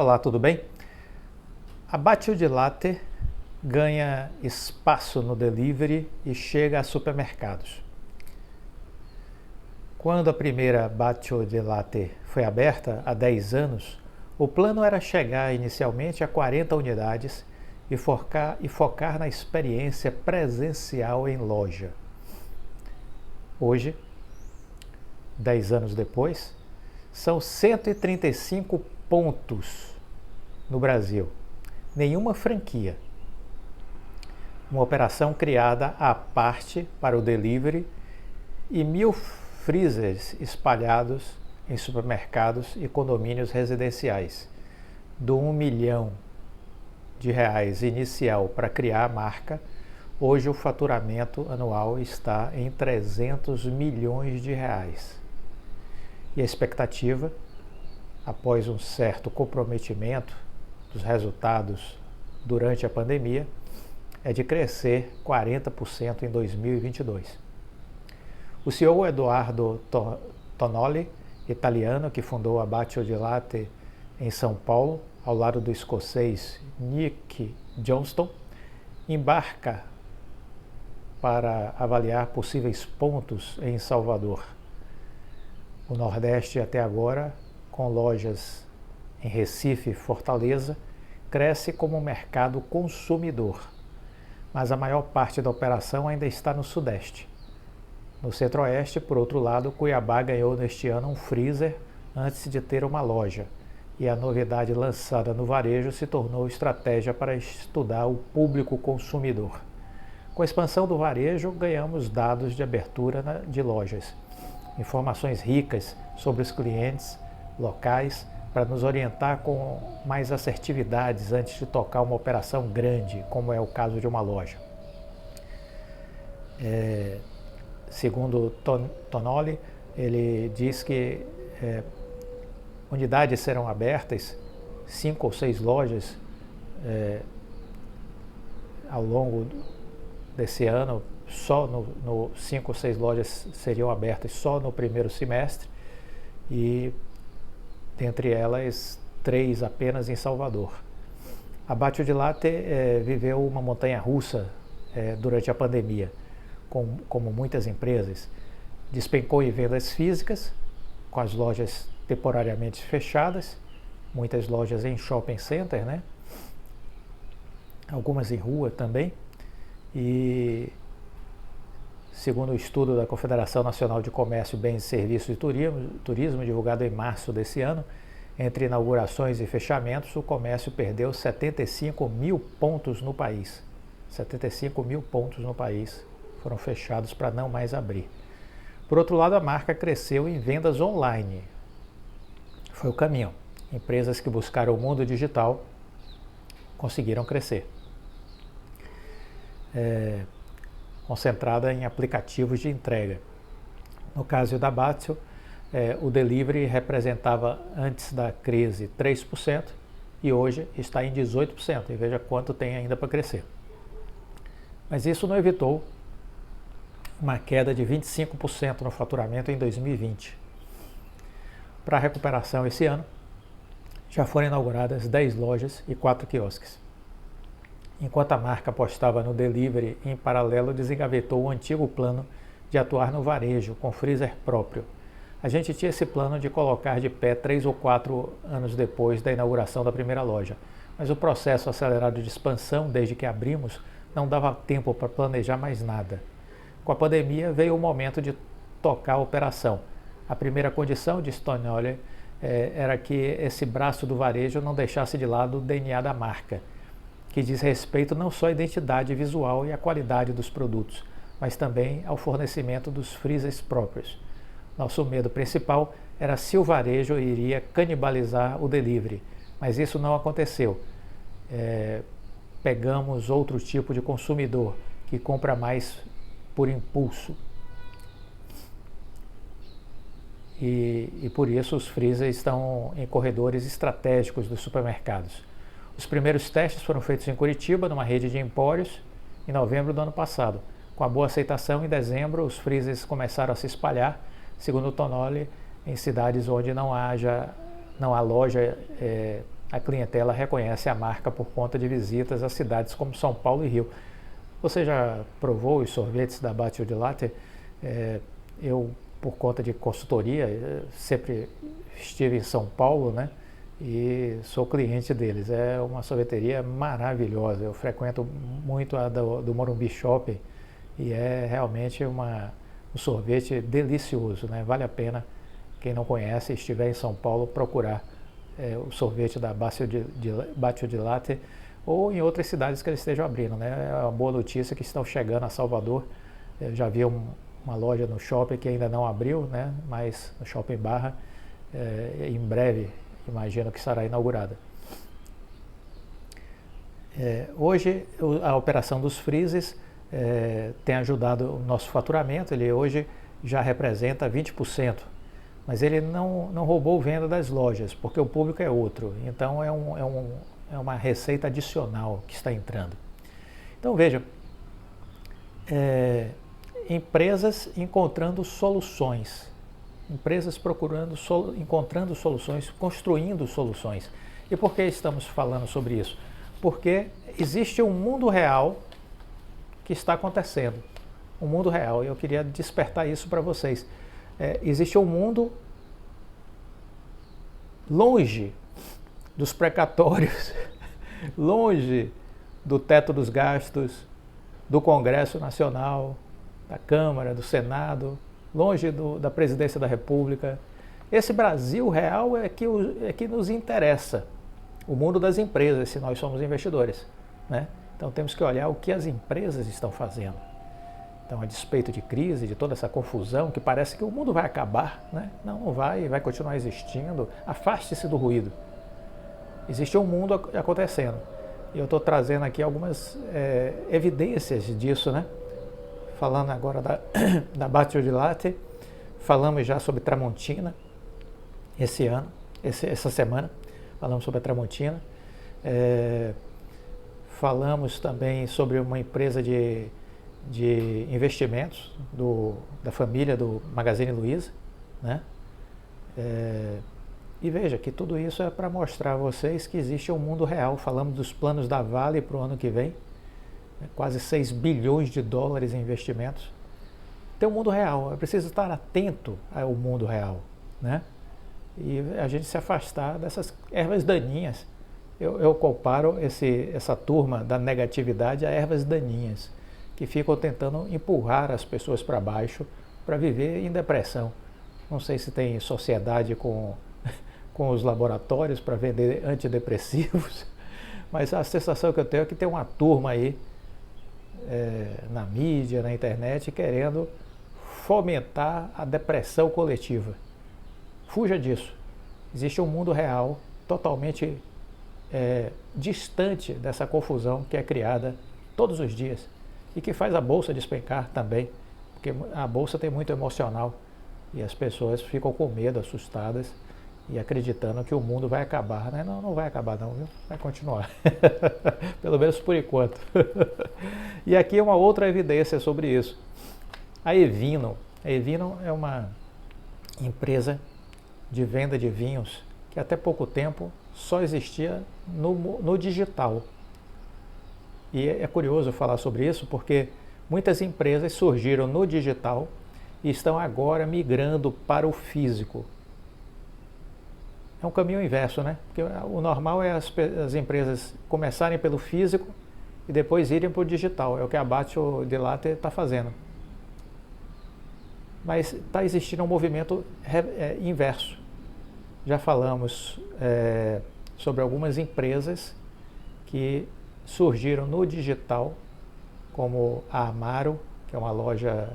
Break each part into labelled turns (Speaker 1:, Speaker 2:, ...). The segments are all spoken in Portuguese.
Speaker 1: Olá, tudo bem? A Batio de Latte ganha espaço no delivery e chega a supermercados. Quando a primeira Batio de Latte foi aberta, há 10 anos, o plano era chegar inicialmente a 40 unidades e focar na experiência presencial em loja. Hoje, 10 anos depois, são 135 pontos no Brasil. Nenhuma franquia. Uma operação criada à parte para o delivery e 1.000 freezers espalhados em supermercados e condomínios residenciais. Do R$1 milhão inicial para criar a marca, hoje o faturamento anual está em R$300 milhões. E a expectativa, após um certo comprometimento dos resultados durante a pandemia, é de crescer 40% em 2022. O CEO Edoardo Tonoli, italiano que fundou a Batio de Latte em São Paulo, ao lado do escocês Nick Johnston, embarca para avaliar possíveis pontos em Salvador. O Nordeste até agora, com lojas em Recife e Fortaleza, cresce como mercado consumidor, mas a maior parte da operação ainda está no Sudeste. No Centro-Oeste, por outro lado, Cuiabá ganhou neste ano um freezer antes de ter uma loja, e a novidade lançada no varejo se tornou estratégia para estudar o público consumidor. Com a expansão do varejo, ganhamos dados de abertura de lojas, informações ricas sobre os clientes locais para nos orientar com mais assertividades antes de tocar uma operação grande, como é o caso de uma loja. Segundo Tonoli, ele diz que unidades serão abertas, 5 ou 6 lojas ao longo desse ano, só 5 ou 6 lojas seriam abertas só no primeiro semestre e dentre elas 3 apenas em Salvador. A Batio de Latte viveu uma montanha-russa durante a pandemia, como muitas empresas. Despencou em vendas físicas, com as lojas temporariamente fechadas, muitas lojas em shopping center, né? Algumas em rua também. E segundo o estudo da Confederação Nacional de Comércio, Bens e Serviços e Turismo, divulgado em março desse ano, entre inaugurações e fechamentos, o comércio perdeu 75 mil pontos no país. 75 mil pontos no país foram fechados para não mais abrir. Por outro lado, a marca cresceu em vendas online. Foi o caminho. Empresas que buscaram o mundo digital conseguiram crescer. Concentrada em aplicativos de entrega. No caso da Batio, o delivery representava antes da crise 3% e hoje está em 18%, e veja quanto tem ainda para crescer. Mas isso não evitou uma queda de 25% no faturamento em 2020. Para a recuperação esse ano, já foram inauguradas 10 lojas e 4 quiosques. Enquanto a marca apostava no delivery, em paralelo desengavetou o antigo plano de atuar no varejo com freezer próprio. A gente tinha esse plano de colocar de pé 3 ou 4 anos depois da inauguração da primeira loja, mas o processo acelerado de expansão desde que abrimos não dava tempo para planejar mais nada. Com a pandemia veio o momento de tocar a operação. A primeira condição, diz Tonoli, era que esse braço do varejo não deixasse de lado o DNA da marca, que diz respeito não só à identidade visual e à qualidade dos produtos, mas também ao fornecimento dos freezers próprios. Nosso medo principal era se o varejo iria canibalizar o delivery, mas isso não aconteceu. Pegamos outro tipo de consumidor, que compra mais por impulso. E por isso os freezers estão em corredores estratégicos dos supermercados. Os primeiros testes foram feitos em Curitiba, numa rede de empórios, em novembro do ano passado. Com a boa aceitação, em dezembro, os freezers começaram a se espalhar, segundo o Tonoli, em cidades onde não há loja a clientela reconhece a marca por conta de visitas a cidades como São Paulo e Rio. Você já provou os sorvetes da Bacio di Latte? Eu, por conta de consultoria, sempre estive em São Paulo, né? E sou cliente deles. É uma sorveteria maravilhosa. Eu frequento muito a do Morumbi Shopping e é realmente um sorvete delicioso, né? Vale a pena, quem não conhece, estiver em São Paulo, procurar o sorvete da Bacio di Latte ou em outras cidades que eles estejam abrindo, né? É uma boa notícia que estão chegando a Salvador. Eu já vi uma loja no shopping que ainda não abriu, né? Mas no Shopping Barra, em breve, imagino que estará inaugurada. Hoje, a operação dos freezes tem ajudado o nosso faturamento. Ele hoje já representa 20%, mas ele não roubou venda das lojas, porque o público é outro. Então, é uma receita adicional que está entrando. Então, veja, empresas encontrando soluções, empresas encontrando soluções, construindo soluções. E por que estamos falando sobre isso? Porque existe um mundo real que está acontecendo, um mundo real, e eu queria despertar isso para vocês. Existe um mundo longe dos precatórios, longe do teto dos gastos, do Congresso Nacional, da Câmara, do Senado, longe da Presidência da República. Esse Brasil real é que nos interessa, o mundo das empresas, se nós somos investidores, né? Então temos que olhar o que as empresas estão fazendo. Então, a despeito de crise, de toda essa confusão, que parece que o mundo vai acabar, né? Não vai continuar existindo. Afaste-se do ruído. Existe um mundo acontecendo. E eu estou trazendo aqui algumas evidências disso, né? Falando agora da Bacio di Latte, falamos já sobre Tramontina essa semana, falamos sobre a Tramontina. Falamos também sobre uma empresa de investimentos da família do Magazine Luiza, né? E veja que tudo isso é para mostrar a vocês que existe um mundo real. Falamos dos planos da Vale para o ano que vem, né? Quase 6 bilhões de dólares em investimentos. Tem um mundo real, é preciso estar atento ao mundo real, né? E a gente se afastar dessas ervas daninhas. Eu comparo essa turma da negatividade a ervas daninhas, que ficam tentando empurrar as pessoas para baixo para viver em depressão. Não sei se tem sociedade com os laboratórios para vender antidepressivos, mas a sensação que eu tenho é que tem uma turma aí na mídia, na internet, querendo fomentar a depressão coletiva. Fuja disso. Existe um mundo real totalmente distante dessa confusão que é criada todos os dias e que faz a bolsa despencar também, porque a bolsa tem muito emocional e as pessoas ficam com medo, assustadas e acreditando que o mundo vai acabar, né? Não vai acabar não, viu? Vai continuar, pelo menos por enquanto. E aqui uma outra evidência sobre isso. A Evino é uma empresa de venda de vinhos que até pouco tempo só existia no digital. E é curioso falar sobre isso porque muitas empresas surgiram no digital e estão agora migrando para o físico. É um caminho inverso, né? Porque o normal é as empresas começarem pelo físico e depois irem para o digital. É o que a Bacio di Latte está fazendo. Mas está existindo um movimento inverso. Já falamos sobre algumas empresas que surgiram no digital, como a Amaro, que é uma loja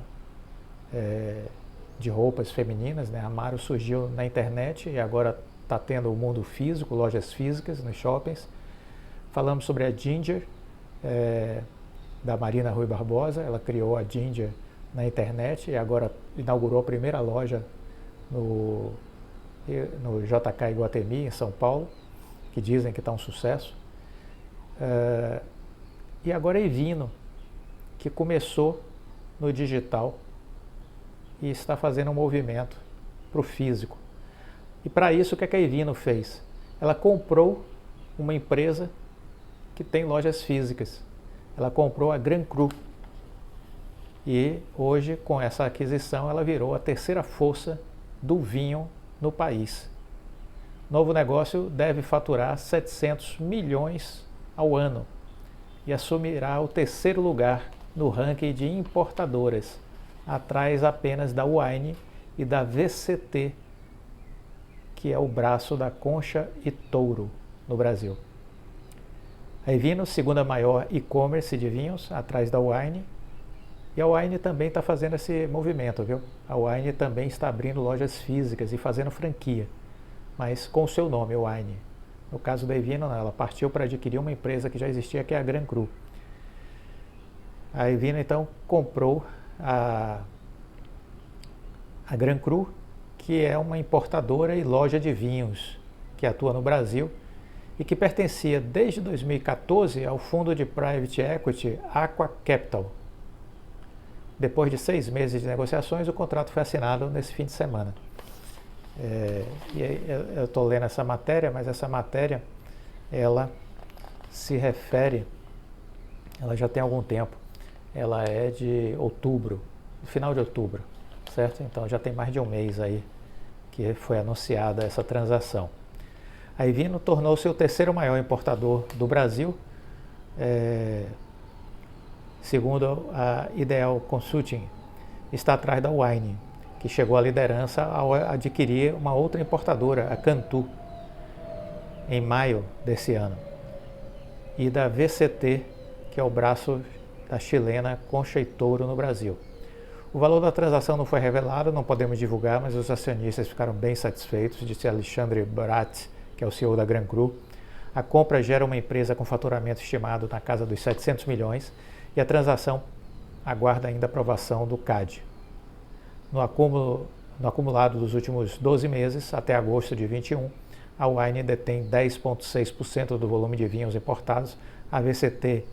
Speaker 1: de roupas femininas, né? A Amaro surgiu na internet e agora está tendo o mundo físico, lojas físicas nos shoppings. Falamos sobre a Ginger, da Marina Rui Barbosa. Ela criou a Ginger na internet e agora inaugurou a primeira loja no JK Iguatemi, em São Paulo, que dizem que está um sucesso. E agora a Evino, que começou no digital e está fazendo um movimento para o físico. E para isso, o que a Evino fez? Ela comprou uma empresa que tem lojas físicas. Ela comprou a Gran Cru e hoje, com essa aquisição, ela virou a terceira força do vinho no país. Novo negócio deve faturar 700 milhões ao ano e assumirá o terceiro lugar no ranking de importadoras, atrás apenas da Wine e da VCT, que é o braço da Concha e Touro no Brasil. A Evino, segunda maior e-commerce de vinhos, atrás da Wine, e a Wine também está fazendo esse movimento, viu? A Wine também está abrindo lojas físicas e fazendo franquia, mas com o seu nome, Wine. No caso da Evino, ela partiu para adquirir uma empresa que já existia, que é a Gran Cru. A Evino, então, comprou a Gran Cru, que é uma importadora e loja de vinhos que atua no Brasil e que pertencia desde 2014 ao fundo de Private Equity Aqua Capital. Depois de 6 meses de negociações, o contrato foi assinado nesse fim de semana. Eu estou lendo essa matéria, mas essa matéria, ela se refere, ela já tem algum tempo, ela é de outubro, final de outubro, certo? Então já tem mais de um mês aí que foi anunciada essa transação. A Evino tornou-se o terceiro maior importador do Brasil, segundo a Ideal Consulting, está atrás da Wine, que chegou à liderança ao adquirir uma outra importadora, a Cantu, em maio desse ano, e da VCT, que é o braço da chilena Concha e Touro no Brasil. O valor da transação não foi revelado, não podemos divulgar, mas os acionistas ficaram bem satisfeitos, disse Alexandre Barat, que é o CEO da Gran Cru. A compra gera uma empresa com faturamento estimado na casa dos 700 milhões e a transação aguarda ainda aprovação do CAD. No acumulado dos últimos 12 meses, até agosto de 21, a Wine detém 10,6% do volume de vinhos importados, a VCT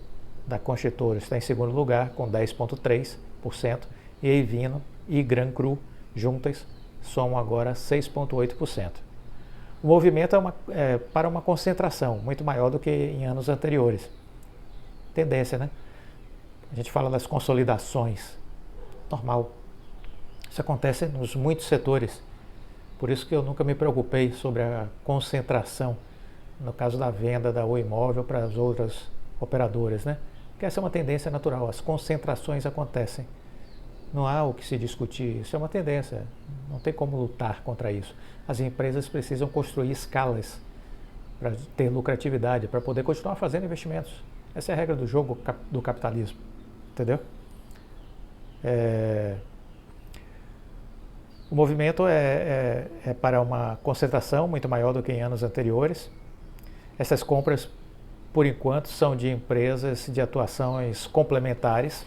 Speaker 1: da Concha e Touro está em segundo lugar, com 10,3%, e a Evino e Gran Cru, juntas, somam agora 6,8%. O movimento é para uma concentração muito maior do que em anos anteriores. Tendência, né? A gente fala das consolidações. Normal. Isso acontece nos muitos setores. Por isso que eu nunca me preocupei sobre a concentração, no caso da venda da Oi Imóvel para as outras operadoras, né? Porque essa é uma tendência natural. As concentrações acontecem. Não há o que se discutir. Isso é uma tendência. Não tem como lutar contra isso. As empresas precisam construir escalas para ter lucratividade, para poder continuar fazendo investimentos. Essa é a regra do jogo do capitalismo. Entendeu? O movimento é para uma concentração muito maior do que em anos anteriores. Essas compras, por enquanto, são de empresas de atuações complementares.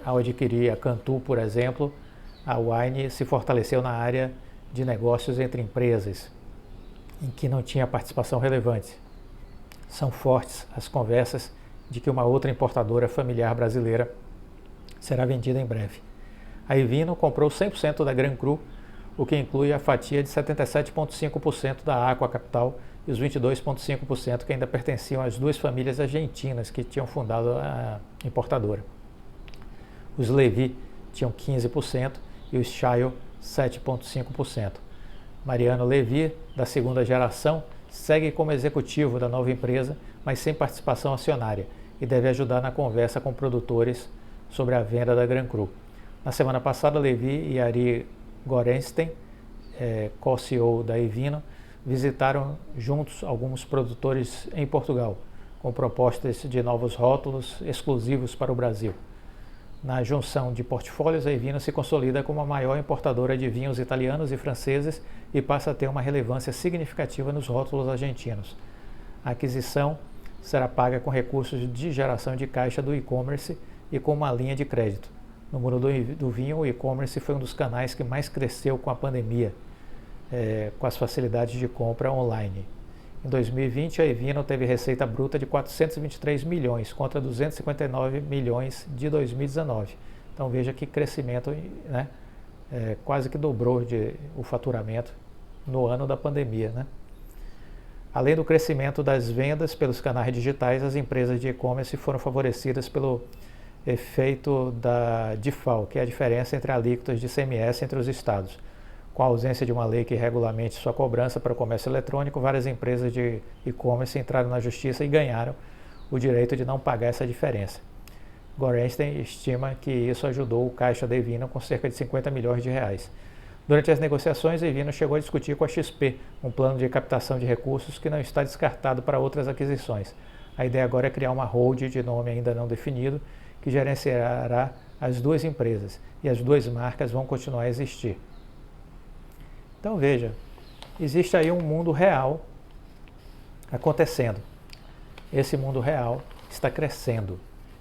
Speaker 1: Ao adquirir a Cantu, por exemplo, a Wine se fortaleceu na área de negócios entre empresas, em que não tinha participação relevante. São fortes as conversas de que uma outra importadora familiar brasileira será vendida em breve. A Evino comprou 100% da Gran Cru, o que inclui a fatia de 77,5% da Aqua Capital e os 22,5% que ainda pertenciam às duas famílias argentinas que tinham fundado a importadora. Os Levi tinham 15% e os Chayo 7,5%. Mariano Levi, da segunda geração, segue como executivo da nova empresa, mas sem participação acionária, e deve ajudar na conversa com produtores sobre a venda da Gran Cru. Na semana passada, Levi e Ari Gorenstein, co-CEO da Evino, visitaram juntos alguns produtores em Portugal, com propostas de novos rótulos exclusivos para o Brasil. Na junção de portfólios, a Evino se consolida como a maior importadora de vinhos italianos e franceses e passa a ter uma relevância significativa nos rótulos argentinos. A aquisição será paga com recursos de geração de caixa do e-commerce e com uma linha de crédito. No mundo do vinho, o e-commerce foi um dos canais que mais cresceu com a pandemia, com as facilidades de compra online. Em 2020, a Evino teve receita bruta de 423 milhões contra 259 milhões de 2019. Então veja que crescimento, né? Quase que dobrou o faturamento no ano da pandemia, né? Além do crescimento das vendas pelos canais digitais, as empresas de e-commerce foram favorecidas pelo efeito da DIFAL, que é a diferença entre alíquotas de ICMS entre os estados. Com a ausência de uma lei que regulamente sua cobrança para o comércio eletrônico, várias empresas de e-commerce entraram na justiça e ganharam o direito de não pagar essa diferença. Gorenstein estima que isso ajudou o caixa da Evino com cerca de 50 milhões de reais. Durante as negociações, a Evino chegou a discutir com a XP um plano de captação de recursos que não está descartado para outras aquisições. A ideia agora é criar uma holding de nome ainda não definido que gerenciará as duas empresas e as duas marcas vão continuar a existir. Então veja, existe aí um mundo real acontecendo. Esse mundo real está crescendo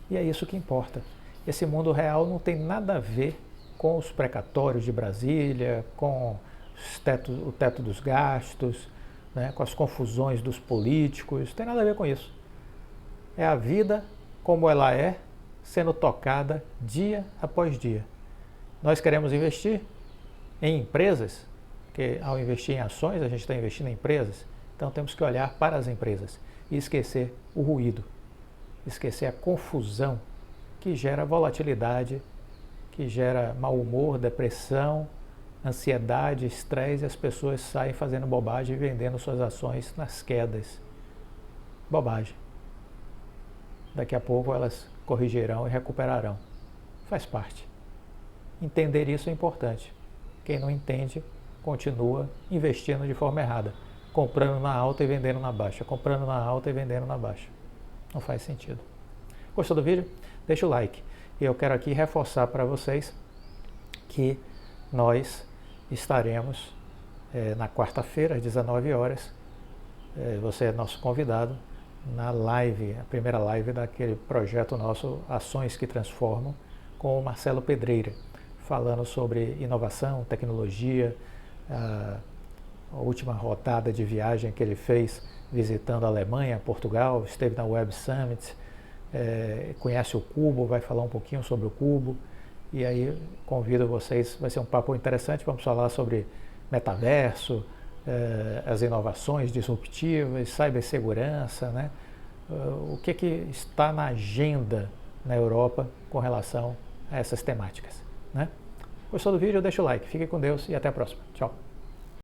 Speaker 1: e é isso que importa. Esse mundo real não tem nada a ver com os precatórios de Brasília, com o teto dos gastos, né, com as confusões dos políticos, não tem nada a ver com isso. É a vida como ela é, sendo tocada dia após dia. Nós queremos investir em empresas, porque ao investir em ações, a gente está investindo em empresas, então temos que olhar para as empresas e esquecer o ruído, esquecer a confusão que gera volatilidade, que gera mau humor, depressão, ansiedade, estresse, e as pessoas saem fazendo bobagem e vendendo suas ações nas quedas. Bobagem. Daqui a pouco elas corrigirão e recuperarão. Faz parte. Entender isso é importante. Quem não entende, continua investindo de forma errada. Comprando na alta e vendendo na baixa. Comprando na alta e vendendo na baixa. Não faz sentido. Gostou do vídeo? Deixa o like. E eu quero aqui reforçar para vocês que nós estaremos na quarta-feira, às 19 horas. Você é nosso convidado na live, a primeira live daquele projeto nosso, Ações que Transformam, com o Marcelo Pedreira, falando sobre inovação, tecnologia, a última rodada de viagem que ele fez visitando a Alemanha, Portugal, esteve na Web Summit, conhece o Cubo, vai falar um pouquinho sobre o Cubo, e aí convido vocês, vai ser um papo interessante, vamos falar sobre metaverso, as inovações disruptivas, cibersegurança, né? O que está na agenda na Europa com relação a essas temáticas, né? Gostou do vídeo? Deixa o like, fique com Deus e até a próxima. Tchau!